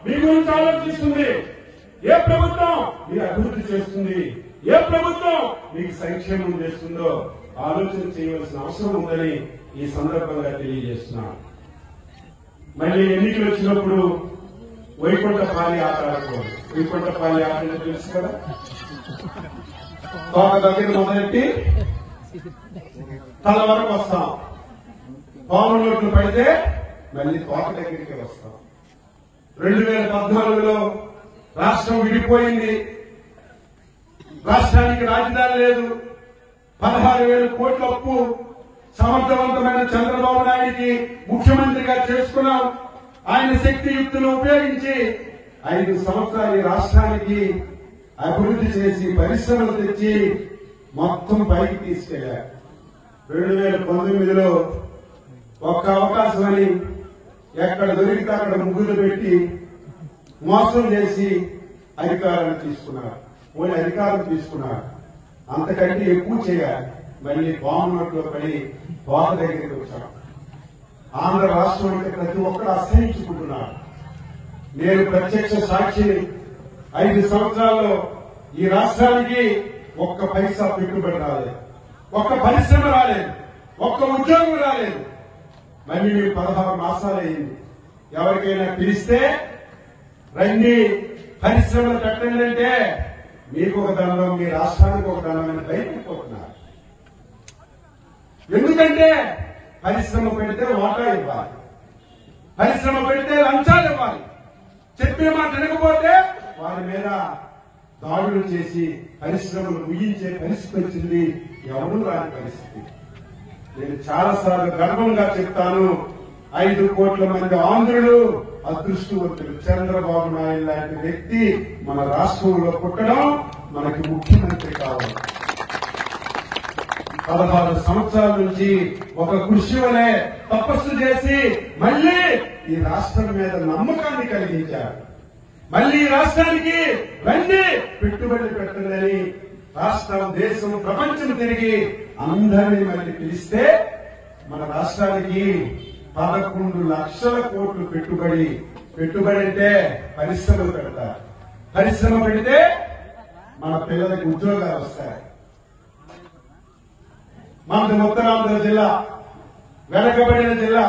మీ గురించి ఆలోచిస్తుంది? ఏ ప్రభుత్వం మీ అభివృద్ధి చేస్తుంది? ఏ ప్రభుత్వం మీకు సంక్షేమం చేస్తుందో ఆలోచన చేయవలసిన అవసరం ఉందని ఈ సందర్భంగా తెలియజేస్తున్నాను. మళ్ళీ ఎన్నికలు వచ్చినప్పుడు వైకుంఠపాలి ఆట ఆడుకోవాలి. వైకుంఠపాలి ఆట తెలుసు కదా, తోక దగ్గర మొదలెట్టి తల వరకు వస్తాం. పాము నోట్లు పడితే మళ్ళీ తోక దగ్గరికి వస్తాం. 2014లో రాష్ట్రం విడిపోయింది. రాష్ట్రానికి రాజధాని లేదు. 16,000 కోట్ల అప్పు సమర్థవంతమైన చంద్రబాబు నాయుడికి ముఖ్యమంత్రిగా చేసుకున్నాం. ఆయన శక్తియుక్తులు ఉపయోగించి 5 సంవత్సరాలు ఈ రాష్ట్రానికి అభివృద్ధి చేసి పరిశ్రమలు తెచ్చి మొత్తం పైకి తీసుకెళ్లారు. 2019లో ఒక్క అవకాశం అని ఎక్కడ దొరికితే అక్కడ ముగ్గులు పెట్టి మోసం చేసి అధికారాన్ని తీసుకున్నారు. పోయి అధికారం తీసుకున్నారు. అంతకంటే ఎక్కువ చేయాలి. మళ్ళీ బాంబు నోట్లో పడి తోక దగ్గరికి వచ్చాం. ఆంధ్ర రాష్ట్రం అంటే ప్రతి ఒక్కరు అసహించుకుంటున్నారు. నేను ప్రత్యక్ష సాక్షిని. 5 సంవత్సరాల్లో ఈ రాష్ట్రానికి ఒక్క పైసా పెట్టుబడి రాలేదు, ఒక్క పరిశ్రమ రాలేదు, ఒక్క ఉద్యోగం రాలేదు. మళ్ళీ మీరు 16 మాసాలు అయింది. ఎవరికైనా పిలిస్తే రండి పరిశ్రమలు పెట్టండి అంటే మీకు ఒక దండం, మీ రాష్ట్రానికి ఒక దండం అని భయపడిపోతున్నారు. ఎందుకంటే పరిశ్రమ పెడితే వాటా ఇవ్వాలి, పరిశ్రమ పెడితే లంచాలు ఇవ్వాలి. చెప్పే మాట వినకపోతే వారి మీద దాడులు చేసి పరిశ్రమలు ముగించే పరిస్థితి వచ్చింది. ఎవరూ రాని పరిస్థితి. నేను చాలాసార్లు గర్వంగా చెప్తాను, 5 కోట్ల మంది ఆంధ్రులు అదృష్టవంతులు. చంద్రబాబు నాయుడు లాంటి వ్యక్తి మన రాష్ట్రంలో పుట్టడం, మనకి ముఖ్యమంత్రి కావాలి. 16 సంవత్సరాల నుంచి ఒక కృషి వలె తపస్సు చేసి మళ్లీ ఈ రాష్ట్రం మీద నమ్మకాన్ని కలిగించారు. మళ్లీ ఈ రాష్ట్రానికి రండి పెట్టుబడి పెట్టండి. రాష్ట్రం, దేశం, ప్రపంచం తిరిగి అందరినీ మళ్లీ పిలిస్తే మన రాష్ట్రానికి 11 లక్షల కోట్లు పెట్టుబడి. పెట్టుబడి అంటే పరిశ్రమలు పెడతారు. పరిశ్రమ పెడితే మన పిల్లలకు ఉద్యోగాలు వస్తాయి. మనది ఉత్తరాంధ్ర జిల్లా, వెనకబడిన జిల్లా.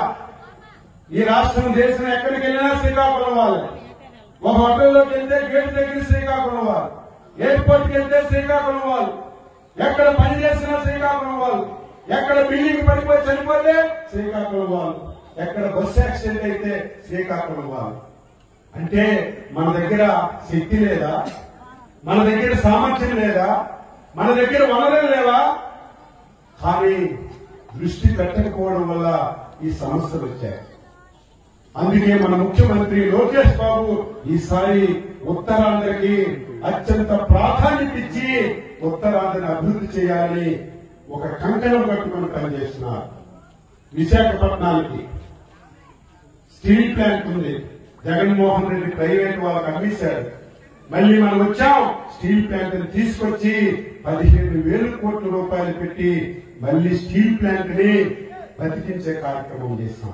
ఈ రాష్ట్రం, దేశం ఎక్కడికి వెళ్ళినా శ్రీకాకుళం వాళ్ళు. ఒక హోటల్లోకి వెళ్తే గేట్ దగ్గర శ్రీకాకుళం వాళ్ళు, ఎయిర్పోర్ట్కి వెళ్తే శ్రీకాకుళం వాళ్ళు, ఎక్కడ పని చేసినా శ్రీకాకుళం వాళ్ళు, ఎక్కడ బిల్డింగ్ పడిపోయి చనిపోతే శ్రీకాకుళం వాళ్ళు, ఎక్కడ బస్సు యాక్సిడెంట్ అయితే శ్రీకాకుళం వాళ్ళు. అంటే మన దగ్గర శక్తి లేదా? మన దగ్గర సామర్థ్యం లేదా? మన దగ్గర వనరులు లేవా? కానీ దృష్టి పెట్టకపోవడం వల్ల ఈ సమస్యలు వచ్చాయి. అందుకే మన ముఖ్యమంత్రి లోకేష్ బాబు ఈసారి ఉత్తరాంధ్రకి అత్యంత ప్రాధాన్యత ఇచ్చి ఉత్తరాంధ్రని అభివృద్ధి చేయాలని ఒక కంకణం కట్టుకుని పనిచేస్తున్నారు. విశాఖపట్నానికి స్టీల్ ప్లాంట్ ఉంది. జగన్మోహన్ రెడ్డి ప్రైవేట్ వాళ్ళకి అమ్మేశారు. మళ్లీ మనం వచ్చాం, స్టీల్ ప్లాంట్ ని తీసుకొచ్చి 15,000 కోట్ల రూపాయలు పెట్టి మళ్లీ స్టీల్ ప్లాంట్ ని బతికించే కార్యక్రమం చేస్తాం.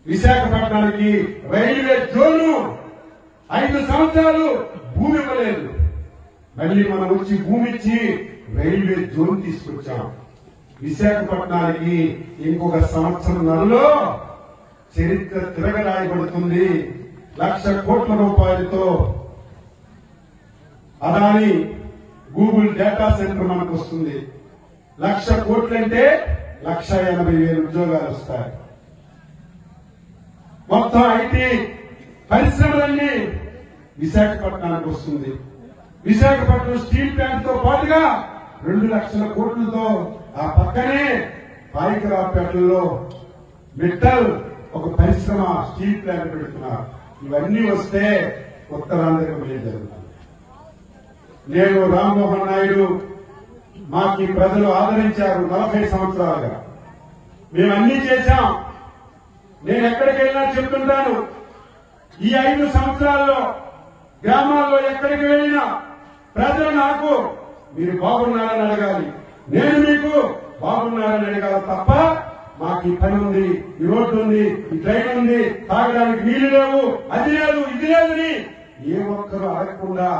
విశాఖపట్నానికి రైల్వే జోను 5 సంవత్సరాలు భూమి ఇవ్వలేదు. మళ్లీ మనం వచ్చి భూమి ఇచ్చి రైల్వే జోన్ తీసుకొచ్చాం. విశాఖపట్నానికి ఇంకొక సంవత్సరంలో చరిత్ర తిరగరాయబడుతుంది. 1,00,000 కోట్ల రూపాయలతో అదాని గూగుల్ డేటా సెంటర్ మనకు వస్తుంది. 1,00,000 కోట్లంటే 1,80,000 ఉద్యోగాలు వస్తాయి. మొత్తం ఐటీ పరిశ్రమలన్నీ విశాఖపట్నానికి వస్తుంది. విశాఖపట్నం స్టీల్ ప్లాంట్ తో పాటుగా 2,00,000 కోట్లతో ఆ పక్కనే పాయికరాపేటలో మెటల్ ఒక పరిశ్రమ స్టీల్ ప్లాంట్ పెడుతున్నారు. ఇవన్నీ వస్తే ఉత్తరాంధ్రకు మేలు జరుగుతుంది. నేను రామ్మోహన్ నాయుడు మాకు ప్రజలు ఆదరించారు 40 సంవత్సరాలుగా. మేమన్నీ చేశాం. నేను ఎక్కడికి వెళ్ళినా చెప్తుంటాను, ఈ 5 సంవత్సరాల్లో గ్రామాల్లో ఎక్కడికి వెళ్ళినా ప్రజలు నాకు మీరు బాగున్నారని అడగాలి, నేను మీకు బాగున్నారని అడగాలి తప్ప మాకు ఈ పని ఉంది, ఈ రోడ్డు ఉంది, ఈ ట్రైన్ ఉంది, తాగడానికి నీళ్లు లేవు, అది లేదు, ఇది లేదని ఏ ఒక్కరూ అడగకుండా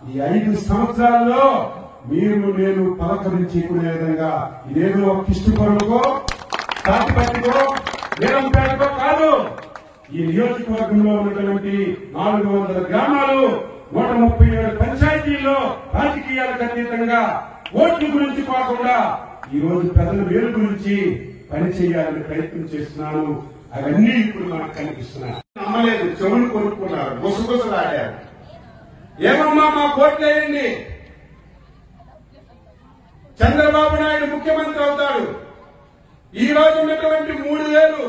ఈ 5 సంవత్సరాల్లో మీరు నేను పలకరించుకునే విధంగా ఇదేదో ఒక కిష్టిపురంకో తాటిపట్టికో వీరంపేటకో కాదు, ఈ నియోజకవర్గంలో ఉన్నటువంటి 400 గ్రామాలు 137 పంచాయతీల్లో రాజకీయాలకు అతీతంగా ఓట్ల గురించి కాకుండా ఈ రోజు ప్రజల మేలు గురించి పనిచేయాలని ప్రయత్నం చేస్తున్నాను. అవన్నీ ఇప్పుడు మనకు కనిపిస్తున్నాయి. నమ్మలేదు, చెవులు కొనుక్కున్నారు, గుసగుసలాడారు. ఏమమ్మా మా కోట్లు వేయండి, చంద్రబాబు నాయుడు ముఖ్యమంత్రి అవుతాడు, ఈ రోజు ఉన్నటువంటి 3,000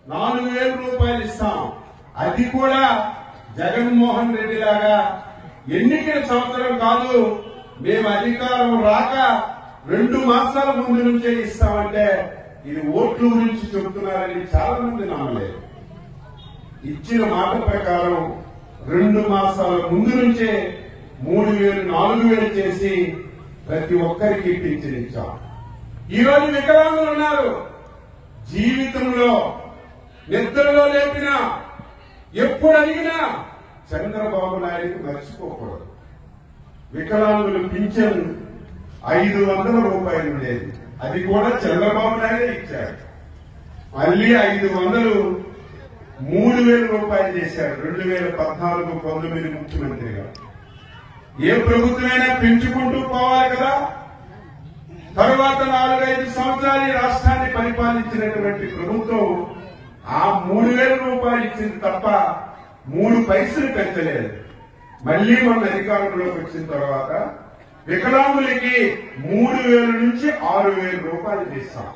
4,000 రూపాయలు ఇస్తాం. అది కూడా జగన్మోహన్ రెడ్డి లాగా ఎన్నికల సంవత్సరం కాదు, మేము అధికారం రాక 2 మాసాల ముందు నుంచే ఇస్తామంటే ఇది ఓట్ల గురించి చెబుతున్నారని చాలా మంది నమ్మలేదు. ఇచ్చిన మాట ప్రకారం 2 మాసాల ముందు నుంచే 3,000 4,000 చేసి ప్రతి ఒక్కరికి పింఛన్ ఇచ్చాం. ఈ రోజు వికలాంగులు ఉన్నారు, జీవితంలో నిద్రలో లేపినా ఎప్పుడు అడిగినా చంద్రబాబు నాయుడు మర్చిపోకూడదు. వికలాంగులు పింఛన్ 500 రూపాయలు ఉండేది, అది కూడా చంద్రబాబు నాయుడే ఇచ్చారు. మళ్లీ 500 3,000 రూపాయలు చేశారు 2014-19 ముఖ్యమంత్రిగా. ఏ ప్రభుత్వమైనా పెంచుకుంటూ పోవాలి కదా. తరువాత 4-5 సంవత్సరాలు ఈ రాష్ట్రాన్ని పరిపాలించినటువంటి ప్రభుత్వం ఆ 3,000 రూపాయలు ఇచ్చింది తప్ప 3 పైసలు పెంచలేదు. మళ్లీ మన అధికారంలోకి వచ్చిన తర్వాత వికలాంగులకి 3,000 నుంచి 6,000 రూపాయలు చేస్తాం.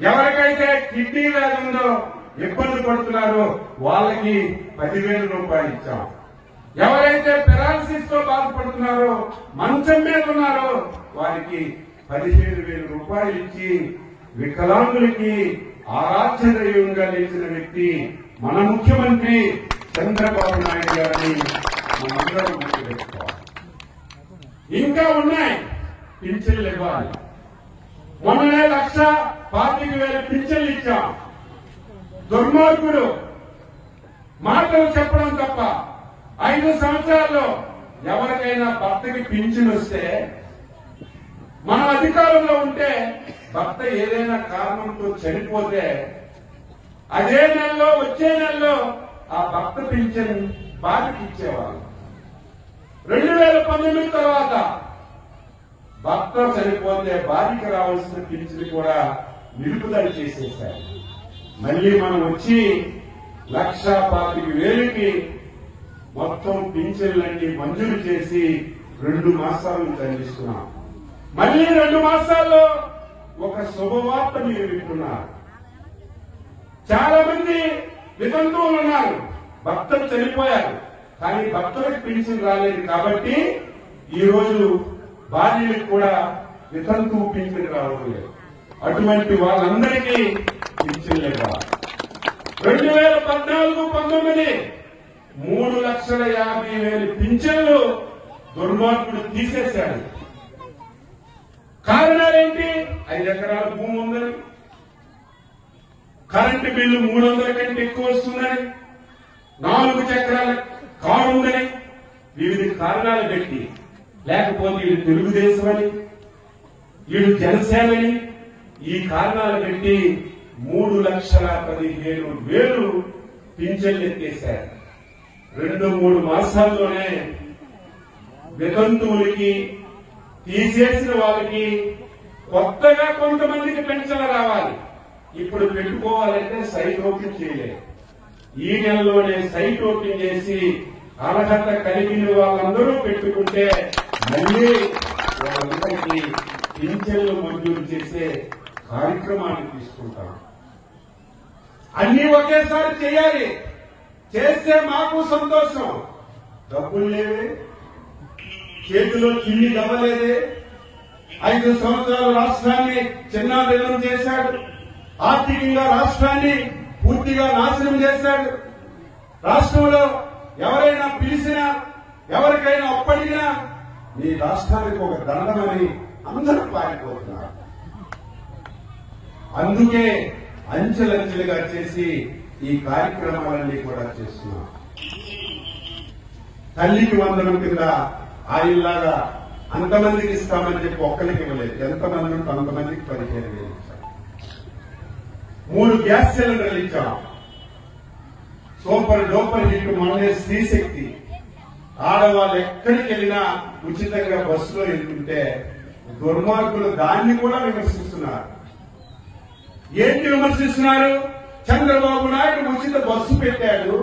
ఎవరికైతే కిడ్నీ వ్యాధి ఉందో, ఇబ్బంది పడుతున్నారో వాళ్ళకి 10,000 రూపాయలు ఇచ్చాం. ఎవరైతే పెరాలసిస్ తో బాధపడుతున్నారో, మంచం మీద ఉన్నారో వారికి 17,000 రూపాయలు ఇచ్చి వికలాంగులకి ఆరాధ్య దైవంగా నిలిచిన వ్యక్తి మన ముఖ్యమంత్రి చంద్రబాబు నాయుడు గారిని మనందరం గుర్తుపెట్టుకోవాలి. ఇంకా ఉన్నాయి పింఛన్లు ఇవ్వాలి. మొన్ననే 1,25,000 పింఛన్లు ఇచ్చాం. దుర్మార్గుడు మాటలు చెప్పడం తప్ప 5 సంవత్సరాల్లో ఎవరికైనా భర్తకి పింఛన్ వస్తే, మనం అధికారంలో ఉంటే భర్త ఏదైనా కారణంతో చనిపోతే అదే నెలలో వచ్చే నెలలో ఆ భర్త పింఛన్ భార్యకి ఇచ్చేవాళ్ళు. 2019 తర్వాత భర్త చనిపోతే భార్యకి రావాల్సిన పింఛన్ కూడా నిలుపుదల చేసేశారు. మళ్లీ మనం వచ్చి 1,25,000కి మొత్తం పింఛన్లన్నీ మంజూరు చేసి 2 మాసాలు అందిస్తున్నాం. మళ్లీ 2 మాసాల్లో ఒక శుభవార్త మీరు వింటున్నారు. చాలా మంది వితంతువులు ఉన్నారు, భర్తలు చనిపోయారు, కానీ భర్తలకు పింఛన్ రాలేదు కాబట్టి ఈ రోజు భార్యలకు కూడా వితంతువు పింఛన్ రావడం లేదు. అటువంటి వాళ్ళందరికీ పింఛన్లు ఇవ్వాలి. 2014-19 3,50,000 పింఛన్లు దుర్మార్గుడు తీసేశాడు. కారణాలేంటి? 5 ఎకరాల భూమి ఉందని, కరెంటు బిల్లు 300 కంటే ఎక్కువ వస్తుందని, 4 చక్రాల కారు ఉందని, వివిధ కారణాలు పెట్టి, లేకపోతే వీడు తెలుగుదేశం అని, వీడు జనసేనని, ఈ కారణాలు పెట్టి 3,15,000 పింఛన్లు ఎత్తేశారు. 2-3 మాసాల్లోనే వితంతువులకి, తీసేసిన వాళ్ళకి కొత్తగా కొంతమందికి పెన్షన్లు రావాలి. ఇప్పుడు పెట్టుకోవాలంటే సైట్ ఓపెన్ చేయలేదు. ఈ నెలలోనే సైట్ ఓపెన్ చేసి అర్హత కలిగిన వాళ్ళందరూ పెట్టుకుంటే మళ్లీ వాళ్ళందరికీ పింఛన్లు మంజూరు చేసే కార్యక్రమాన్ని తీసుకుంటాం. అన్ని ఒకేసారి చేయాలి. చేస్తే మాకు సంతోషం. డబ్బులు లేవే, చేతిలో చిన్ని దవ్వలేదే. 5 సంవత్సరాలు రాష్ట్రాన్ని చిన్నాభిన్నం చేశాడు. ఆర్థికంగా రాష్ట్రాన్ని పూర్తిగా నాశనం చేశాడు. రాష్ట్రంలో ఎవరైనా పిలిచినా, ఎవరికైనా అప్పడిగినా మీ రాష్ట్రానికి ఒక దండమని అందరూ పారిపోతున్నారు. అందుకే అంచెలంచెలుగా చేసి ఈ కార్యక్రమాలన్నీ కూడా చేస్తున్నాం. తల్లికి వందనం కింద ఆయిల్లాగా అంతమందికి ఇస్తామని చెప్పి ఒక్కరికి ఇవ్వలేదు. ఎంతమంది ఉంటే అంతమందికి 15,000 ఇచ్చాం. 3 గ్యాస్ సిలిండర్లు ఇచ్చాం. సూపర్ డూపర్ హిట్ మొన్నే శ్రీశక్తి. ఆడవాళ్ళు ఎక్కడికి వెళ్ళినా ఉచితంగా బస్సులో వెళ్తుంటే దుర్మార్గులు దాన్ని కూడా విమర్శిస్తున్నారు. ఏంటి విమర్శిస్తున్నారు? చంద్రబాబు నాయుడు ఉచిత బస్సు పెట్టాడు,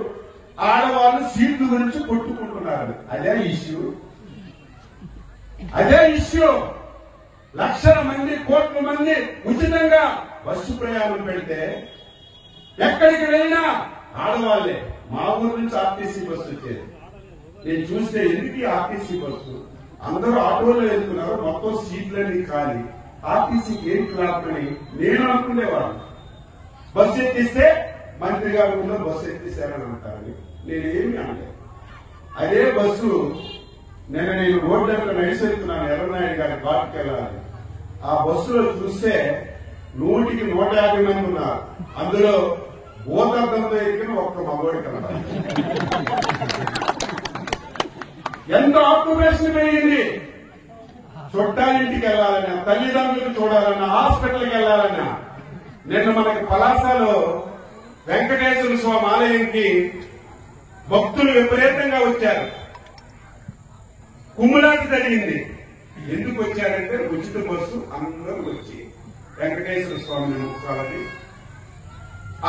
ఆడవాళ్ళు సీట్ల గురించి కొట్టుకుంటున్నారు. అదే ఇష్యూ. లక్షల మంది, కోట్ల మంది ఉచితంగా బస్సు ప్రయాణం పెడితే ఎక్కడికి వెళ్ళినా ఆడవాళ్లే. మా ఊరు నుంచి ఆర్టీసీ బస్సు వచ్చేది. నేను చూస్తే ఎందుకు ఆర్టీసీ బస్సు, అందరూ ఆటోలో వెళ్తున్నారు, మొత్తం సీట్లన్నీ ఖాళీ, ఆర్టీసీకి ఏం క్లాపని నేను అనుకునేవాడు. బస్సు ఎక్కిస్తే మంత్రి గారు ఉన్న బస్సు ఎక్కిస్తారని అంటారు. నేనేమి అనలేదు. అదే బస్సు నేను రోడ్డు అంతా నడిచెళ్తున్నాను, ఎర్రనాయుడు గారి పార్టీకి వెళ్ళాలి. ఆ బస్సులో చూస్తే 100కి 150 మంది ఉన్నారు. అందులో భూతద్దంతో ఎక్కిన ఒక్క మగోడి కనబడాలి. ఎంత ఆక్యుపేషన్ పెరిగింది. చుట్టాలింటికి వెళ్లాలన్నా, తల్లిదండ్రులు చూడాలన్నా, హాస్పిటల్కి వెళ్లాలన్నా. నిన్న మనకి పలాసలో వెంకటేశ్వర స్వామి ఆలయంకి భక్తులు విపరీతంగా వచ్చారు. కుమ్ములాట జరిగింది. ఎందుకు వచ్చారంటే ఉచిత బస్సు అందరూ వచ్చి వెంకటేశ్వర స్వామిని మొక్కాలని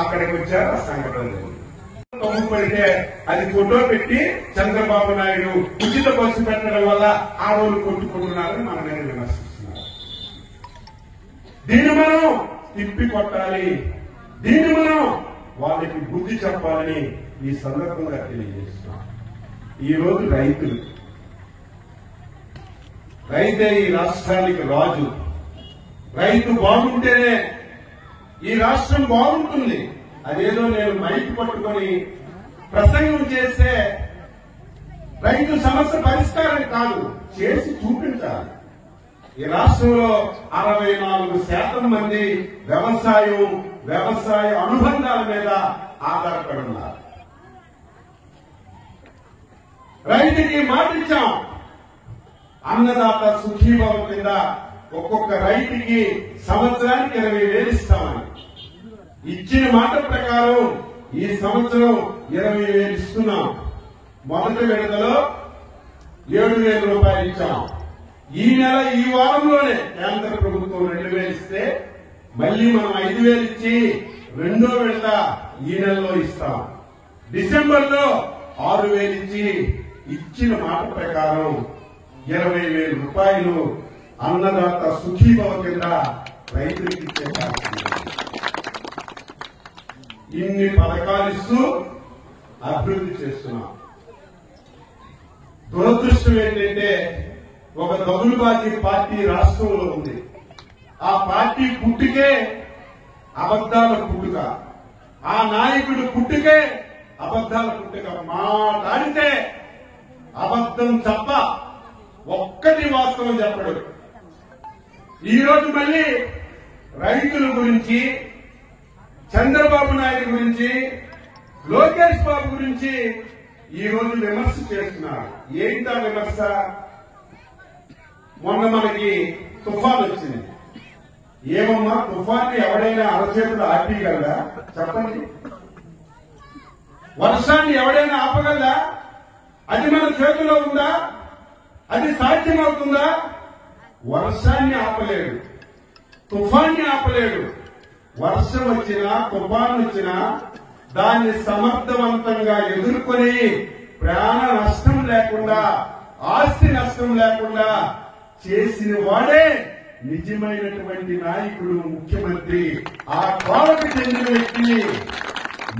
అక్కడికి వచ్చారు. ఆ సంఘటన పడితే అది ఫోటో పెట్టి చంద్రబాబు నాయుడు ఉచిత బస్సు పెట్టడం వల్ల ఆ రోజు కొట్టుకుంటున్నారని మన మీద విమర్శిస్తున్నారు. దీన్ని మనం తిప్పి కొట్టాలి, దీన్ని మనం వాళ్ళకి బుద్ధి చెప్పాలని ఈ సందర్భంగా తెలియజేస్తున్నాం. ఈ రోజు రైతే ఈ రాష్ట్రానికి రాజు. రైతు బాగుంటేనే ఈ రాష్ట్రం బాగుంటుంది. అదేదో నేను మైక్ పట్టుకొని ప్రసంగం చేస్తే రైతు సమస్య పరిష్కారం కాదు, చేసి చూపించాలి. ఈ రాష్ట్రంలో 64% మంది వ్యవసాయ అనుబంధాల మీద ఆధారపడి ఉన్నారు. రైతుకి మాటిచ్చాం, అన్నదాత సుఖీభావం కింద ఒక్కొక్క రైతుకి సంవత్సరానికి 20,000 ఇస్తామని ఇచ్చిన మాట ప్రకారం ఈ సంవత్సరం 20,000 ఇస్తున్నాం. మొదటి విడతలో 7,000 రూపాయలు ఇచ్చాం. ఈ నెల ఈ వారంలోనే కేంద్ర ప్రభుత్వం 2,000 ఇస్తే మళ్లీ మనం 5,000 ఇచ్చి రెండో విడత ఈ నెలలో ఇస్తాం. డిసెంబర్లో 6,000 ఇచ్చి ఇచ్చిన మాట ప్రకారం 20,000 రూపాయలు అన్నదాత సుఖీభవ కింద రైతులకు ఇచ్చే ఇన్ని పథకాలు ఇస్తూ అభివృద్ధి చేస్తున్నాం. దురదృష్టం ఏంటంటే ఒక దగులుబాజీ పార్టీ రాష్ట్రంలో ఉంది. ఆ పార్టీ పుట్టుకే అబద్దాల పుట్టుక, ఆ నాయకుడు పుట్టుకే అబద్దాల పుట్టుక. మాట్లాడితే అబద్దం తప్ప ఒక్కటి వాస్తవం చెప్పడు. ఈ రోజు మళ్ళీ రైతుల గురించి, చంద్రబాబు నాయుడు గురించి, లోకేష్ బాబు గురించి ఈ రోజు విమర్శ చేస్తున్నారు. ఏంటా విమర్శ? మొన్న మనకి తుఫాన్ వచ్చింది. ఏమమ్మా, తుఫాన్ని ఎవడైనా అరచేతులు ఆపేయగలరా? చెప్పండి. వర్షాన్ని ఎవడైనా ఆపగలరా? అది మన చేతిలో ఉందా? అది సాధ్యమవుతుందా? వర్షాన్ని ఆపలేడు, తుఫాన్ని ఆపలేడు. వర్షం వచ్చినా, తుఫాన్ వచ్చినా దాన్ని సమర్థవంతంగా ఎదుర్కొని ప్రాణ నష్టం లేకుండా, ఆస్తి నష్టం లేకుండా చేసిన వాడే నిజమైనటువంటి నాయకుడు, ముఖ్యమంత్రి. ఆ కోవకు చెందిన వ్యక్తి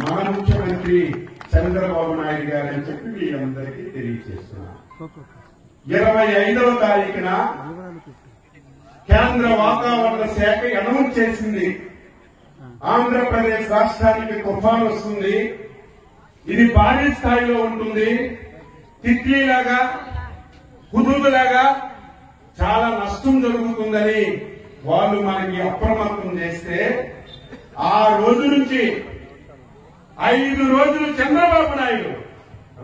మన ముఖ్యమంత్రి చంద్రబాబు నాయుడు గారు అని చెప్పి మీ అందరికీ తెలియజేస్తున్నా. 25వ తారీఖున కేంద్ర వాతావరణ శాఖ అనౌన్స్ చేసింది, ఆంధ్రప్రదేశ్ రాష్ట్రానికి తుఫాన్ వస్తుంది. ఇది భారీ స్థాయిలో ఉంటుంది. తిట్లీలాగా, హుదూదులాగా చాలా నష్టం జరుగుతుందని వాళ్ళు మనకి అప్రమత్తం చేస్తే ఆ రోజు నుంచి 5 రోజులు చంద్రబాబు నాయుడు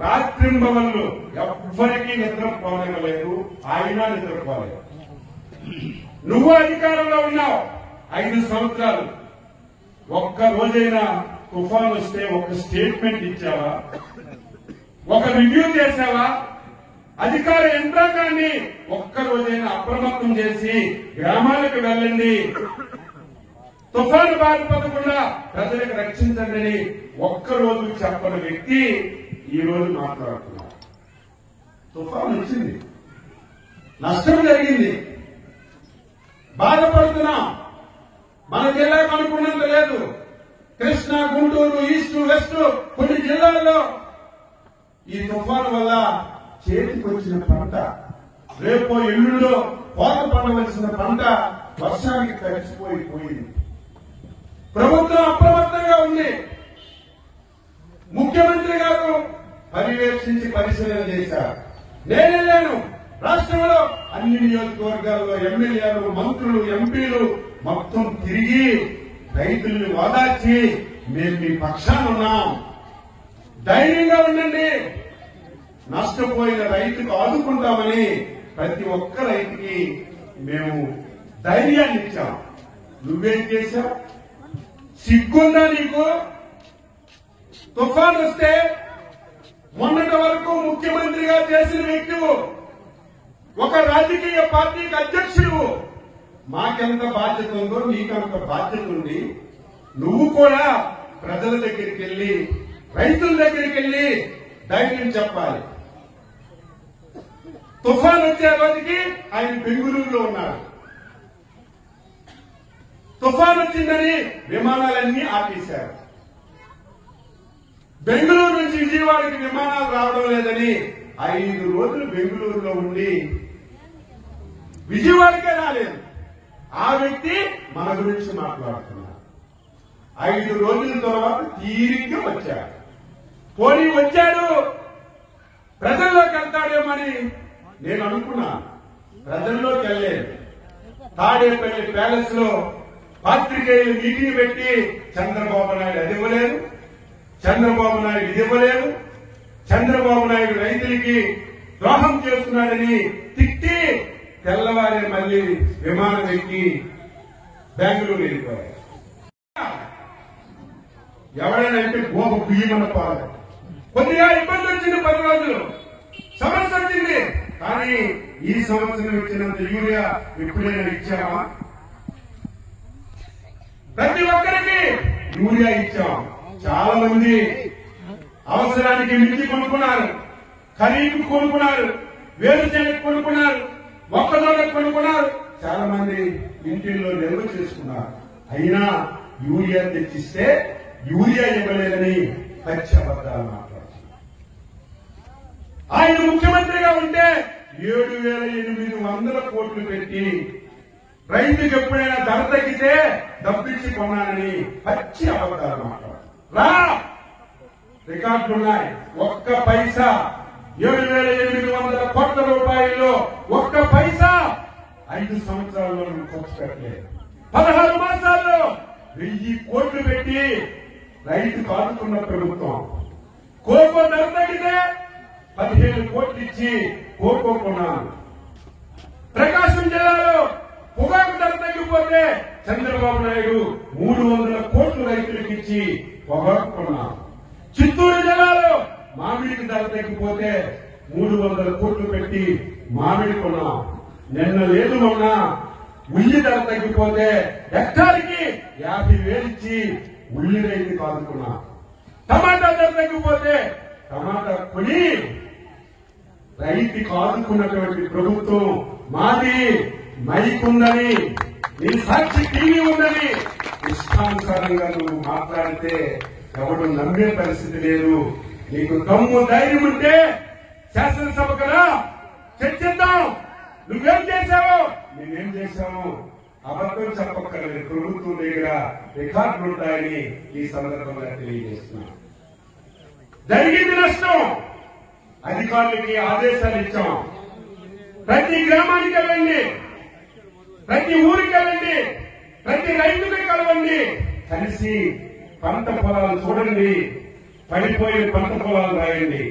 రాత్రింబవళ్ళు ఎవ్వరికీ నిద్రపోనివ్వలేదు, ఆయన నిద్రపోలేదు. నువ్వు అధికారంలో ఉన్నావు 5 సంవత్సరాలు, ఒక్క రోజైనా తుఫాన్ వస్తే ఒక స్టేట్మెంట్ ఇచ్చావా? ఒక రివ్యూ చేశావా? అధికార యంత్రాంగాన్ని ఒక్క రోజైనా అప్రమత్తం చేసి గ్రామాలకు వెళ్ళండి, తుఫాను బారిపడకుండా ప్రజలకు రక్షించండి ఒక్కరోజు చెప్పని వ్యక్తి ఈ రోజు మాట్లాడుతున్నారు. తుఫాను వచ్చింది, నష్టం జరిగింది, బాధపడుతున్నాం. మన జిల్లాకు అనుకున్నంత లేదు. కృష్ణా, గుంటూరు, ఈస్ట్, వెస్ట్ కొన్ని జిల్లాల్లో ఈ తుఫాను వల్ల చేతికొచ్చిన పంట, రేపో ఎల్లుండో కోత పండవలసిన పంట వర్షానికి తడిచిపోయింది. ప్రభుత్వం అప్రమత్తంగా ఉంది. ముఖ్యమంత్రి గారు పర్యవేక్షించి పరిశీలన చేశారు. నేను వెళ్ళాను. రాష్ట్రంలో అన్ని నియోజకవర్గాల్లో ఎమ్మెల్యేలు, మంత్రులు, ఎంపీలు మొత్తం తిరిగి రైతుల్ని ఓదార్చి మేము మీ పక్షాన ఉన్నాం, ధైర్యంగా ఉండండి, నష్టపోయిన రైతుకు ఆదుకుంటామని ప్రతి ఒక్క రైతుకి మేము ధైర్యాన్ని ఇచ్చాం. నువ్వేం చేశావు? సిగ్గుందా నీకు? తుఫాన్ వస్తే మొన్నటి వరకు ముఖ్యమంత్రిగా చేసిన వ్యక్తివు, ఒక రాజకీయ పార్టీకి అధ్యక్షుడు. మాకెంత బాధ్యత ఉందో నీకంత బాధ్యత ఉంది. నువ్వు కూడా ప్రజల దగ్గరికి వెళ్లి, రైతుల దగ్గరికి వెళ్లి ధైర్యం చెప్పాలి. తుఫాన్ వచ్చే రోజుకి ఆయన బెంగళూరులో ఉన్నారు. తుఫాన్ వచ్చిందని విమానాలన్నీ ఆపేశారు. బెంగళూరు నుంచి విజయవాడకి విమానాలు రావడం లేదని 5 రోజులు బెంగళూరులో ఉండి విజయవాడకే రాలేదు. ఆ వ్యక్తి మన గురించి మాట్లాడుతున్నారు. 5 రోజుల తర్వాత తీరిగ్గా వచ్చాడు. పోనీ వచ్చాడు, ప్రజల్లోకి వెళ్తాడేమని నేను అనుకున్నాను. ప్రజల్లోకి వెళ్ళలేదు. తాడేపల్లి ప్యాలెస్ లో పాత్రికేయులు మీటింగ్ పెట్టి చంద్రబాబు నాయుడు అది ఇవ్వలేదు, చంద్రబాబు నాయుడు ఇది ఇవ్వలేదు, చంద్రబాబు నాయుడు రైతులకి ద్రోహం చేస్తున్నాడని తిట్టి తెల్లవారే మళ్లీ విమానం ఎక్కి బెంగళూరు వెళ్ళిపోయారు. ఎవరైనా అంటే గోప బియ్యమన్న పాలు. కొద్దిగా ఇబ్బంది వచ్చింది, 10 రోజులు సమస్య వచ్చింది. కానీ ఈ సంవత్సరం ఇచ్చినంత యూరియా ఎప్పుడైనా ఇచ్చామా? ప్రతి ఒక్కరికి యూరియా ఇచ్చాం. చాలా మంది అవసరానికి మించి కొనుక్కున్నారు, ఖరీదు కొనుక్కున్నారు, వేరుశెనగ కొనుక్కున్నారు, మొక్కజొన్న కొనుక్కున్నారు. చాలా మంది ఇంటిల్లో నిల్వ చేసుకున్నారు. అయినా యూరియా తెచ్చిస్తే యూరియా ఇవ్వలేదని పచ్చి అబద్దాలు మాట్లాడుతున్నారు. ఆయన ముఖ్యమంత్రిగా ఉంటే 7,800 కోట్లు పెట్టి రైతుకి ఎప్పుడైనా ధర తగ్గితే డబ్బిచ్చి కొన్నానని పచ్చి అబద్దాలు మాట్లాడుతున్నారు. రికార్డులున్నాయి. ఒక్క పైసా 7,800 కోట్ల రూపాయల్లో ఒక్క పైసా 5 సంవత్సరాల్లో ఖర్చు పెట్టలేదు. 16 మాసాల్లో 1000 కోట్లు పెట్టి రైతు కాదుకున్న ప్రభుత్వం. కోకో ధర తగ్గితే 17 కోట్లు ఇచ్చి కోకో కొన్నాను. ప్రకాశం జిల్లాలో పొగాకు ధర తగ్గిపోతే చంద్రబాబు నాయుడు 300 కోట్లు రైతులకు ఇచ్చి పొగాకు కొన్నాను. చిత్తూరు జిల్లాలో మామిడికి ధర తగ్గిపోతే 300 కోట్లు పెట్టి మామిడి కొన్నాం. నిన్న లేదు మొన్న ఉల్లి ధర తగ్గిపోతే హెక్టార్కి 50,000 ఇచ్చి ఉల్లి రైతు కాదుకున్నాం. టమాటా ధర తగ్గిపోతే టమాటా కొని రైతు కాదుకున్నటువంటి ప్రభుత్వం మాది. మైక్ ఉందని, నీ సాక్షి టీవీ ఉందని ఇష్టానుసారంగా నువ్వు మాట్లాడితే ఎవరు నమ్మే పరిస్థితి లేదు. నీకు దమ్ము ధైర్యం ఉంటే శాసనసభకు రా, చర్చిద్దాం. నువ్వేం చేశావు, నేనేం చేశాము అబద్ధం చెప్పక్కర్లేదు. ప్రభుత్వం దగ్గర రికార్డులు ఉంటాయని ఈ సందర్భంగా తెలియజేస్తున్నాం. జరిగింది నష్టం. అధికారులకి ఆదేశాలు ఇచ్చాం. ప్రతి గ్రామానికి వెళ్ళండి, ప్రతి ఊరికి వెళ్ళండి, ప్రతి రైతుకి కలవండి, కలిసి పంట పొలాలు చూడండి, పడిపోయిన పంట పొలాలు రాయండి,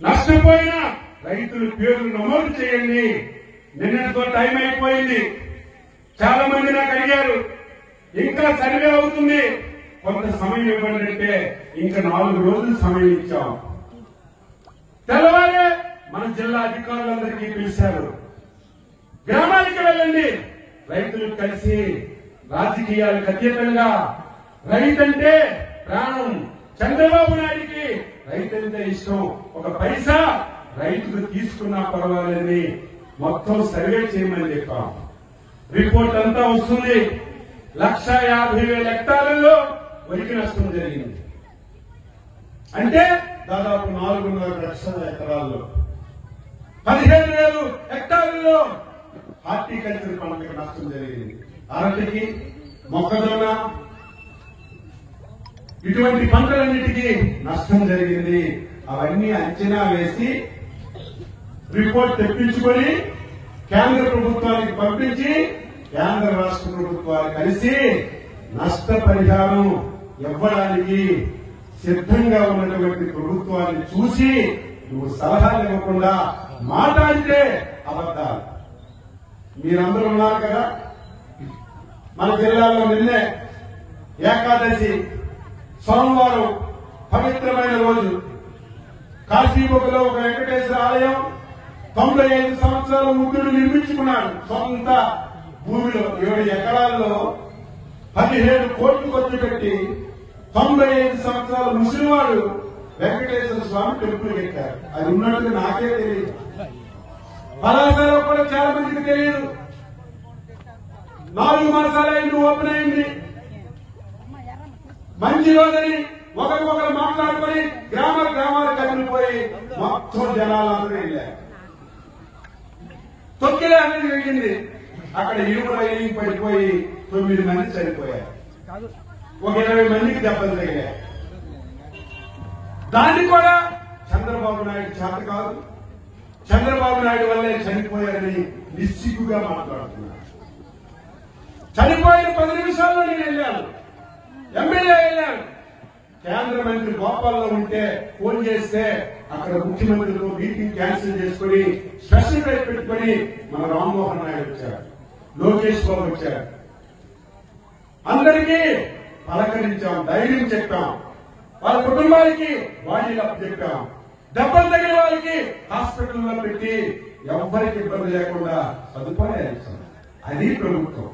నష్టపోయిన రైతుల పేర్లు నమోదు చేయండి. నిన్నటితో టైం అయిపోయింది. చాలా మంది నాకు అడిగారు, ఇంకా సర్వే అవుతుంది, కొంత సమయం ఇవ్వండి అంటే ఇంకా 4 రోజులు సమయం ఇచ్చాం. తెల్లవారే మన జిల్లా అధికారులందరికీ పిలిచారు. గ్రామానికి వెళ్ళండి, రైతులు కలిసి రాజకీయాలకు అతీతంగా రైతంటే ప్రాణం, చంద్రబాబు నాయుడికి రైతంటే ఇష్టం, ఒక పైసా రైతులు తీసుకున్నా పర్వాలేదని మొత్తం సర్వే చేయమని చెప్పాం. రిపోర్ట్ అంతా వస్తుంది. 1,50,000 హెక్టార్లలో వరికి నష్టం జరిగింది. అంటే దాదాపు 4.5 లక్షల ఎకరాల్లో 15,000 హెక్టార్లలో హార్టికల్చర్ పంటలకు నష్టం జరిగింది. అరటికి, మొక్కజొన్న ఇటువంటి పంటలన్నిటికీ నష్టం జరిగింది. అవన్నీ అంచనా వేసి రిపోర్ట్ తెప్పించుకొని కేంద్ర ప్రభుత్వానికి పంపించి కేంద్ర రాష్ట్ర ప్రభుత్వాలు కలిసి నష్టపరిహారం ఇవ్వడానికి సిద్ధంగా ఉన్నటువంటి ప్రభుత్వాన్ని చూసి నువ్వు సలహాలు ఇవ్వకుండా మాట్లాడితే అబద్దాలు. మీరందరూ ఉన్నారు కదా, మన జిల్లాలో నిన్నే ఏకాదశి సోమవారం పవిత్రమైన రోజు. కాశీబుగ్గలో ఒక వెంకటేశ్వర ఆలయం 95 సంవత్సరాల వృద్ధుడు నిర్మించుకున్నాడు. సొంత భూమిలో 7 ఎకరాల్లో 17 కోట్లు ఖర్చు పెట్టి 95 సంవత్సరాల ముసలివాడు వెంకటేశ్వర స్వామి టెంపుల్ కట్టారు. అది ఉన్నట్టు నాకే తెలియదు, పలాసలో కూడా చాలా మందికి తెలియదు. 4 మాసాలైంది ఓపెన్ అయింది. మంచి రోజని ఒకరికొకరు మాట్లాడుకొని గ్రామాలు కదిలిపోయి మొత్తం జనాలందరూ వెళ్ళారు. తొక్కిలే అనేది జరిగింది. అక్కడ ఇరువురు రైలింగ్ పడిపోయి 9 మంది చనిపోయారు. ఒక 20 మందికి దెబ్బలు తగిలారు. దాన్ని కూడా చంద్రబాబు నాయుడు చేత కాదు, చంద్రబాబు నాయుడు వల్లే చనిపోయారని నిస్సిగ్గుగా మాట్లాడుతున్నారు. చనిపోయిన 10 నిమిషాల్లో నేను వెళ్ళాను, ఎమ్మెల్యే వెళ్ళాను. కేంద్ర మంత్రి భోపాల్లో ఉంటే ఫోన్ చేస్తే అక్కడ ముఖ్యమంత్రితో మీటింగ్ క్యాన్సిల్ చేసుకుని స్పెషల్ రైట్ పెట్టుకుని మన రామ్మోహన్ నాయుడు వచ్చారు, లోకేష్ బాబు వచ్చారు. అందరికీ పలకరించాం, ధైర్యం చెప్పాం, వాళ్ళ కుటుంబానికి బాడీలు అప్పచెప్పాం. దెబ్బలు తగిన వాళ్ళకి హాస్పిటల్లో పెట్టి ఎవ్వరికి ఇబ్బంది లేకుండా సదుపాయాలు ఇచ్చాం. అది ప్రభుత్వం.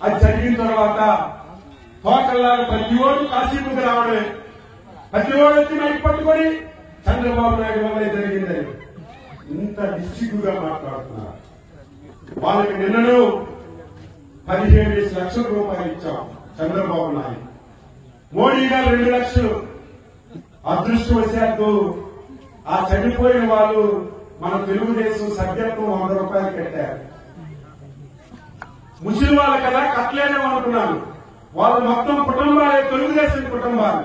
అది జరిగిన తర్వాత హోటల్లాగా ప్రతి ఓడు కాశీపుకు రావడమే, ప్రతి ఓడు వచ్చి మైకి పట్టుకొని చంద్రబాబు నాయుడు వల్లే జరిగిందని ఇంత నిశ్చితుగా మాట్లాడుతున్నారు. వాళ్ళకి నిన్నను 17 లక్షల రూపాయలు ఇచ్చాం చంద్రబాబు నాయుడు. మోడీ గారు 2 లక్షలు. అదృష్టవశాత్తు ఆ చనిపోయిన వాళ్ళు మన తెలుగుదేశం సభ్యత్వం 100 రూపాయలు కట్టారు. ముస్లిం వాళ్ళు కదా కట్టలేనేమనుకున్నాను. వాళ్ళు మొత్తం కుటుంబాలే తెలుగుదేశం కుటుంబాలు.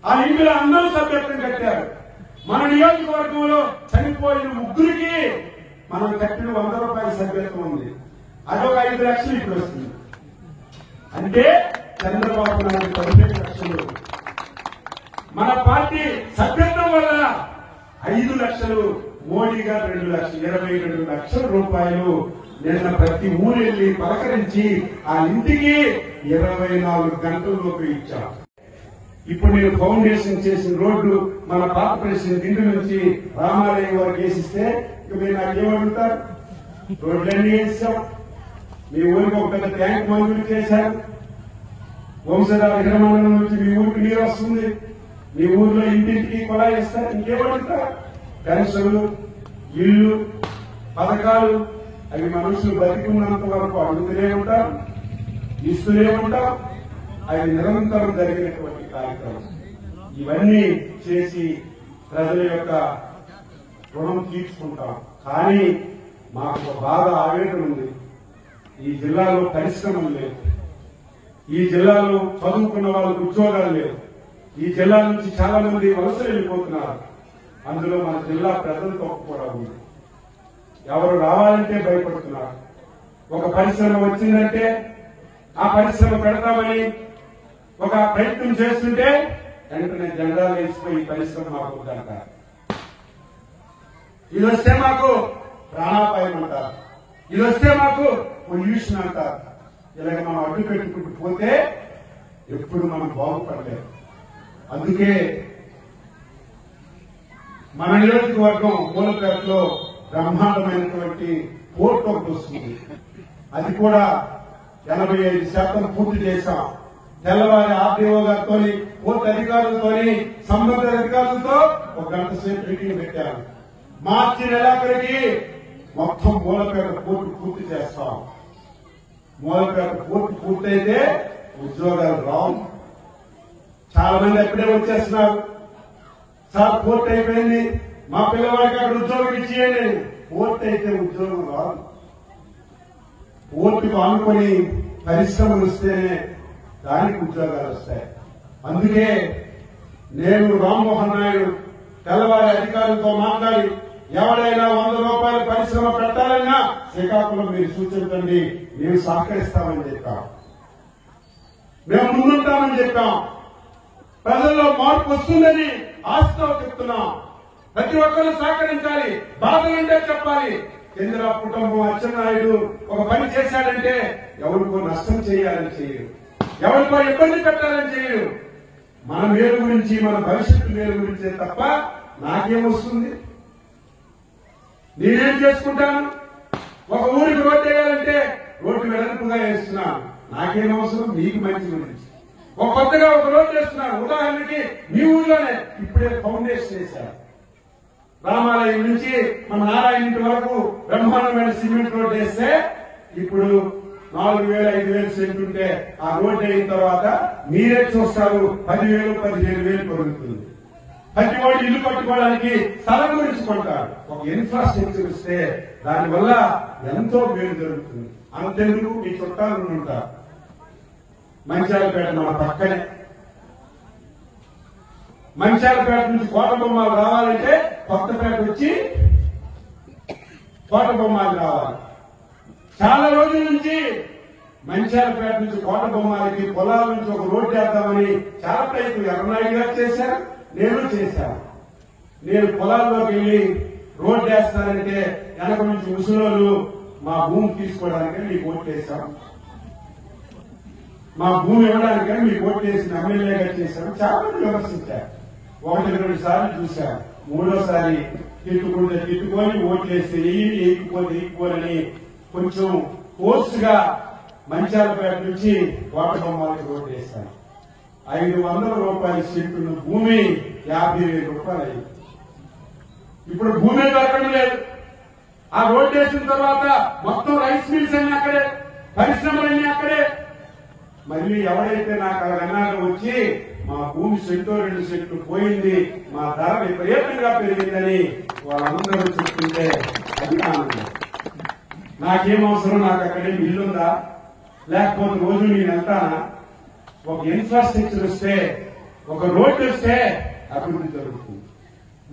ఆ ఇంట్లో అందరూ సభ్యత్వం కట్టారు. మన నియోజకవర్గంలో చనిపోయిన 3కి మనం కట్టిన 100 రూపాయల సభ్యత్వం ఉంది. అదొక 5 లక్షలు ఇప్పుడు వస్తుంది. అంటే చంద్రబాబు నాయుడు 15 లక్షలు, మన పార్టీ సభ్యత్వం వల్ల 5 లక్షలు, మోడీ గారు 2 లక్షలు, 22 లక్షల రూపాయలు నిన్న ప్రతి ఊరు వెళ్లి పలకరించి ఆ ఇంటికి 24 గంటల్లోకి ఇచ్చాం. ఇప్పుడు నేను ఫౌండేషన్ చేసిన రోడ్డు మన పాత ప్రెసిడెంట్ ఇంటి నుంచి రామాలయం వరకు వేసిస్తే ఇక మీరు నాకేమంటారు? రోడ్లన్నీ వేసాం. మీ ఊరికి ఒక పెద్ద ట్యాంక్ మంజూరు చేశారు. వంశధార విరమణం నుంచి మీ ఊరికి నీరు వస్తుంది. మీ ఊర్లో ఇంటింటికి కుళాయి ఇస్తారు. ఇంకేమంటారు? పెన్షన్లు, ఇల్లు, పథకాలు అవి మనుషులు బతికున్నంత వరకు అడుగుతూనే ఉంటారు, ఇస్తూనే ఉంటాం. అవి నిరంతరం జరిగినటువంటి కార్యక్రమం. ఇవన్నీ చేసి ప్రజల యొక్క రుణం తీర్చుకుంటాం. కానీ మాకు బాగా ఆవేదన ఉంది. ఈ జిల్లాలో పరిశ్రమలు లేవు. ఈ జిల్లాలో చదువుకున్న వాళ్ళకు ఉద్యోగాలు లేవు. ఈ జిల్లా నుంచి చాలా మంది వలస వెళ్లిపోతున్నారు. అందులో మన జిల్లా ప్రజలతో కూడా ఉంది. ఎవరు రావాలంటే భయపడుతున్నారు. ఒక పరిశ్రమ వచ్చిందంటే ఆ పరిశ్రమ పెడతామని ఒక ప్రయత్నం చేస్తుంటే వెంటనే జెండాలు వేసిపోయి పరిశ్రమ మాకు వద్దంటారు. ఇది వస్తే మాకు ప్రాణాపాయం అంటారు, ఇది వస్తే మాకు పొల్యూషన్ అంటారు. ఇలాగ మనం అడ్డు పెట్టుకుంటూ పోతే ఎప్పుడు మనం బాగుపడలేదు. అందుకే మన నియోజకవర్గం మూలపేటలో బ్రహ్మాండమైనటువంటి పోర్ట్ ఒకటి వస్తుంది. అది కూడా 85% పూర్తి చేశాం. తెల్లవారి ఆర్టీఓ గారితో, పోర్ట్ అధికారులతో, సంబంధిత అధికారులతో ఒక గంట సేపు మీటింగ్ పెట్టారు. మార్చి నెలాఖరికి మొత్తం మూలపేట పోర్టు పూర్తి చేస్తాం. మూలపేట పోర్టు పూర్తయితే ఉద్యోగాలు రావు. చాలా మంది ఎప్పుడే వచ్చేస్తున్నారు, సార్ పోర్ట్ అయిపోయింది, మా పిల్లవాడికి అక్కడ ఉద్యోగం ఇచ్చేయండి. పోర్ట్ అయితే ఉద్యోగం రాదు. పోర్టుకు ఆనుకొని పరిశ్రమలు వస్తేనే దానికి ఉద్యోగాలు వస్తాయి. అందుకే నేను రామ్మోహన్ నాయుడు తెల్లవారి అధికారులతో మాట్లాడి ఎవరైనా 100 రూపాయల పరిశ్రమ పెట్టాలన్నా శ్రీకాకుళం మీరు సూచించండి, మేము సహకరిస్తామని చెప్పాం. మేము ముందుంటామని చెప్పాం. ప్రజల్లో మార్పు వస్తుందని ఆశతో చెప్తున్నాం. ప్రతి ఒక్కరూ సహకరించాలి, బాధలుంటే చెప్పాలి. కేంద్ర కుటుంబం అచ్చెన్నాయుడు ఒక పని చేశాడంటే ఎవరికో నష్టం చేయాలని చేయరు, ఎవరికో ఇబ్బంది పెట్టాలని చేయరు. మన మేలు గురించి, మన భవిష్యత్తు మేలు గురించే తప్ప నాకేమొస్తుంది, నేనేం చేసుకుంటాను? ఒక ఊరికి రోడ్డు వేయాలంటే రోడ్డు వెడల్పుగా వేస్తున్నాను, నాకేమవసరం? మీకు మంచి గురించి. ఒక కొత్తగా ఒక రోడ్డు వేస్తున్నాను. ఉదాహరణకి మీ ఊర్లోనే ఇప్పుడే ఫౌండేషన్ వేశారు. రామాలయం నుంచి మన నారాయణ ఇంటి వరకు బ్రహ్మాండమైన సిమెంట్ రోడ్డు వేస్తే ఇప్పుడు 4,000, 5,000 సెంట్ ఉంటే ఆ రోడ్డు అయిన తర్వాత మీరే చూస్తారు 10,000, 15,000 పెరుగుతుంది. ప్రతి వాడు ఇల్లు కట్టుకోవడానికి స్థలం గురించి కొంటారు. ఒక ఇన్ఫ్రాస్ట్రక్చర్ ఇస్తే దానివల్ల ఎంతో మేలు జరుగుతుంది. అంతెందుకు మీ చుట్టాలు ఉంటారు. మంచాలపేట మన పక్కనే. మంచాలపేట నుంచి కోటబొమ్మాలు రావాలంటే కొత్తపేట వచ్చి కోటబొమ్మాలు రావాలి. చాలా రోజుల నుంచి మంచాలపేట నుంచి కోటబొమ్మాలకి పొలాల నుంచి ఒక రోడ్డు వేద్దామని చాలా ప్రయత్నం ఎర్రనాయుడు గారు చేశారు, నేను చేశాను. నేను పొలాల్లోకి వెళ్లి రోడ్డు వేస్తానంటే వెనక నుంచి ముసలోళ్ళు మా భూమి తీసుకోవడానికని మీకు ఓటు వేశాం, మా భూమి ఇవ్వడానికని మీకు ఓటు వేసిన ఎమ్మెల్యేగా చేశాను. చాలా మంది విమర్శించారు. 1-2 సార్లు చూశాను. 3వసారి తిట్టుకొని ఓట్లేస్తే ఈకపోని కొంచెం ఫోర్స్గా మంచాలపేట నుంచి కోటబొమ్మాలకి రోడ్డు వేశాను. 500 రూపాయల సెంటున్న భూమి 50,000 రూపాయలు అయింది. ఇప్పుడు భూమి దొరకడం లేదు. ఆ రోడ్డు వేసిన తర్వాత మొత్తం రైస్ మిల్స్ అన్ని అక్కడే, పరిశ్రమలన్నీ అక్కడే. మళ్ళీ ఎవరైతే నాకు అన్నారో వచ్చి మా భూమి సెంటో 2 సెంట్లు పోయింది, మా ధర విపరీతంగా పెరిగిందని వాళ్ళందరూ చెప్తుంటే అది ఆనందం. నాకేం అవసరం? నాకు అక్కడే ఇల్లుందా? లేకపోతే రోజు నేను వెళ్తానా? ఒక ఇన్ఫ్రాస్ట్రక్చర్ వస్తే, ఒక రోడ్డు వస్తే అభివృద్ధి జరుగుతుంది.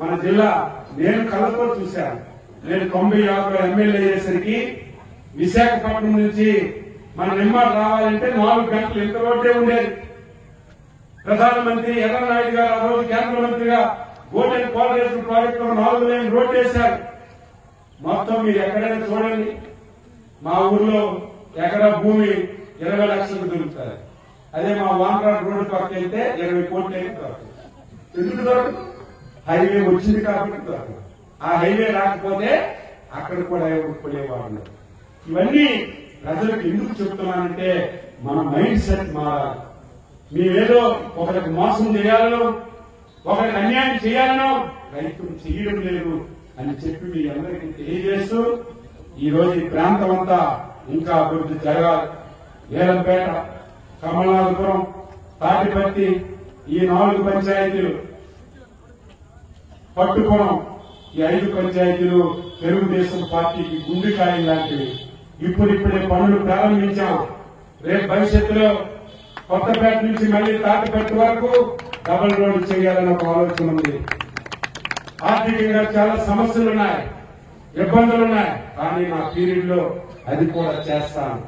మన జిల్లా నేను కళ్ళతో చూశాను. నేను 90-50 ఎమ్మెల్యే అయ్యేసరికి విశాఖపట్నం నుంచి మన నిమ్మాడు రావాలంటే 4 గంటలు ఎంత రోడ్డే ఉండేది. ప్రధానమంత్రి ఎర్రనాయుడు గారు ఆ రోజు కేంద్ర మంత్రిగా గోల్డెన్ కోఆర్డినేషన్ ప్రాజెక్ట్ లో 4 లేన్ రోడ్డు వేశారు. మొత్తం మీరు ఎక్కడైనా చూడండి, మా ఊర్లో ఎకరా భూమి 20 లక్షలకు దొరుకుతారు. అదే మా వాంకాడ్ రోడ్డు పక్కకి వెళ్తే 20 కోట్లు దొరుకుతుంది. ఎందుకు దొరకదు? హైవే వచ్చింది కాబట్టి దొరకదు. ఆ హైవే రాకపోతే అక్కడ కూడా కొనేవాళ్ళు. ఇవన్నీ ప్రజలకు ఎందుకు చెప్తున్నానంటే మన మైండ్ సెట్ మారాలి. మేమేదో ఒకరికి మోసం చేయాలనో, ఒకరికి అన్యాయం చేయాలనో రైతులు చేయడం లేదు అని చెప్పి మీ అందరికీ తెలియజేస్తూ ఈ రోజు ఈ ప్రాంతం అంతా ఇంకా అభివృద్ధి జరగాలి. ఏలంపేట, కమలనాథపురం, తాటిపత్తి, ఈ 4 పంచాయతీలు, పట్టుకోవడం, ఈ 5 పంచాయతీలు తెలుగుదేశం పార్టీకి గుండెకాయ లాంటివి. ఇప్పుడిప్పుడే పనులు ప్రారంభించాం. రేపు భవిష్యత్తులో కొత్తపేట నుంచి మళ్లీ తాటిపత్తి వరకు డబుల్ రోడ్డు చేయాలని ఒక ఆలోచన ఉంది. ఆర్థికంగా చాలా సమస్యలున్నాయి, ఇబ్బందులున్నాయి. కానీ నా పీరియడ్ లో అది కూడా చేస్తాను.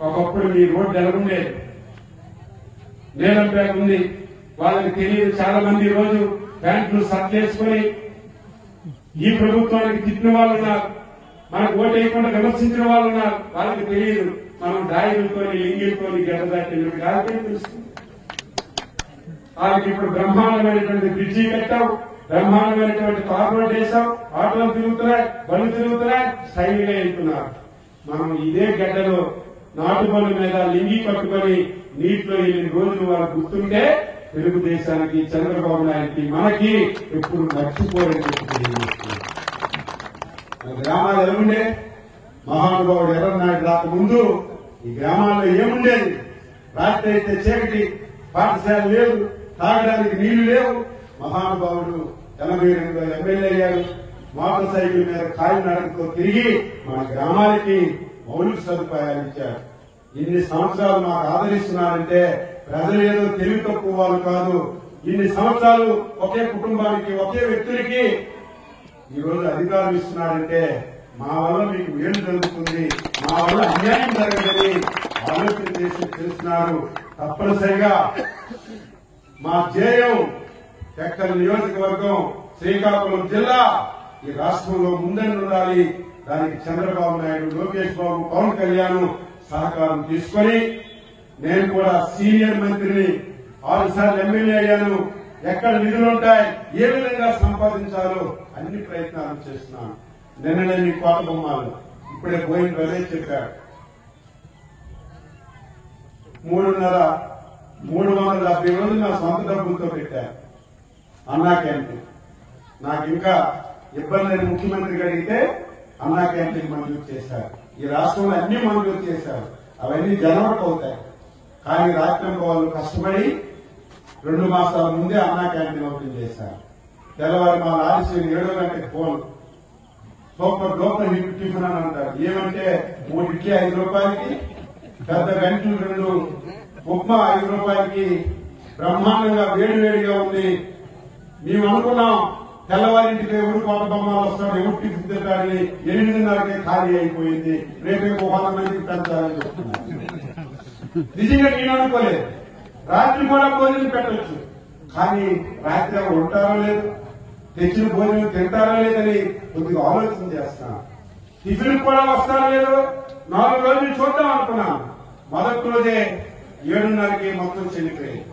ఒకప్పుడు మీ రోడ్డు ఎలా ఉండేది, నీలంపేట ఉంది, వాళ్ళకి తెలియదు. చాలా మంది రోజు ప్యాంట్లు సర్దేసుకుని ఈ ప్రభుత్వానికి తిట్టిన వాళ్ళు ఉన్నారు, మనకు ఓటు వేయకుండా విమర్శించిన వాళ్ళు ఉన్నారు. వాళ్ళకి తెలియదు మనం డాయిలతోని లింగిలతోని గెడదాటినట్టు కాదని తెలుస్తుంది. వాళ్ళకి ఇప్పుడు బ్రహ్మాండమైనటువంటి బ్రిడ్జి కట్టావు, బ్రహ్మాండమైనటువంటి కార్పొరేట్ వేసాం, ఆటోలు తిరుగుతున్నాయి, బళ్ళు తిరుగుతున్నాయి, స్టైల్గా వెళ్తున్నారు. మనం ఇదే గడ్డలో నాటుబళ్ళు మీద లింగి కట్టుకొని నీటిలో వెళ్ళిన రోజులు వాళ్ళు గుర్తుంటే తెలుగుదేశానికి, చంద్రబాబు నాయుడికి, మనకి ఎప్పుడు మర్చిపోరని చెప్పి గ్రామాలు ఏముండే, మహానుభావుడు ఎర్రనాయుడు రాకముందు ఈ గ్రామాల్లో ఏముండేది? రాత్రి అయితే చీకటి, పాఠశాల లేదు, తాగడానికి నీళ్లు లేవు. మహానుభావుడు 82లో ఎమ్మెల్యే అయ్యారు. మోటార్ సైకిల్ మీద కాలినడకతో తిరిగి మన గ్రామాలకి మౌలిక సదుపాయాలు ఇచ్చారు. ఇన్ని సంవత్సరాలు మాకు ఆదరిస్తున్నారంటే ప్రజలు ఏదో తెలివి తక్కువ వాళ్ళు కాదు. ఇన్ని సంవత్సరాలు ఒకే కుటుంబానికి, ఒకే వ్యక్తులకి ఈ రోజు అధికారం ఇస్తున్నారంటే మా వల్ల మీకు మేలు జరుగుతుంది, మా వల్ల అన్యాయం జరగదని ఆలోచన చేసి చేస్తున్నారు. తప్పనిసరిగా మా జేయం ఎక్కడ నియోజకవర్గం, శ్రీకాకుళం జిల్లా ఈ రాష్ట్రంలో ముందండి ఉండాలి. దానికి చంద్రబాబు నాయుడు, లోకేష్ బాబు, పవన్ కళ్యాణ్ సహకారం తీసుకొని, నేను కూడా సీనియర్ మంత్రిని, 6 సార్లు ఎమ్మెల్యే అయ్యాను. ఎక్కడ నిధులుంటాయి, ఏ విధంగా సంపాదించాలో అన్ని ప్రయత్నాలు చేస్తున్నాను. నిన్ననే మీ కోట బొమ్మలు ఇప్పుడే పోయిన రోజే చెప్పారు. 370 రోజులు నా సొంత డబ్బులతో పెట్టారు అన్నా క్యాంటీన్. నాకు ఇంకా ఇబ్బంది అని ముఖ్యమంత్రి అడిగితే అన్నా క్యాంటీన్ మంజూరు చేశారు. ఈ రాష్ట్రంలో అన్ని మంజూరు చేశారు. అవన్నీ జనవరికి అవుతాయి. కానీ రాష్ట్రం వాళ్ళు కష్టపడి 2 మాసాల ముందే అన్నా క్యాంటీన్ ఓపెన్ చేశారు. తెల్లవారు మా ఆలస్యం 7 గంటలకు phone, super duper hit tiffin అని అంటారు. ఏమంటే 3 ఇడ్లీ 5 రూపాయలకి, పెద్ద గంటలు 2 ఉప్మా 5 రూపాయలకి, బ్రహ్మాండంగా వేడివేడిగా ఉంది. మేము అనుకున్నాం తెల్లవారింటికి ఎవరు కోట బొమ్మలు వస్తాడు, ఎవరు టిఫిన్ తింటాడని. 8:30కే ఖాళీ అయిపోయింది. రేపే 100 మందికి పెంచాలని చెప్తున్నారు. నిజంగా నేను అనుకోలేదు. రాత్రి కూడా భోజనం పెట్టచ్చు, కానీ రాత్రి ఉంటారో లేదు, తెచ్చిన భోజనం తింటారో లేదని కొద్దిగా ఆలోచన చేస్తాను. టిఫిన్ కూడా వస్తారో లేదో 4 రోజులు చూద్దాం అనుకున్నాను. మొదటి రోజే 7:30కి మొత్తం చెల్లిపోయింది.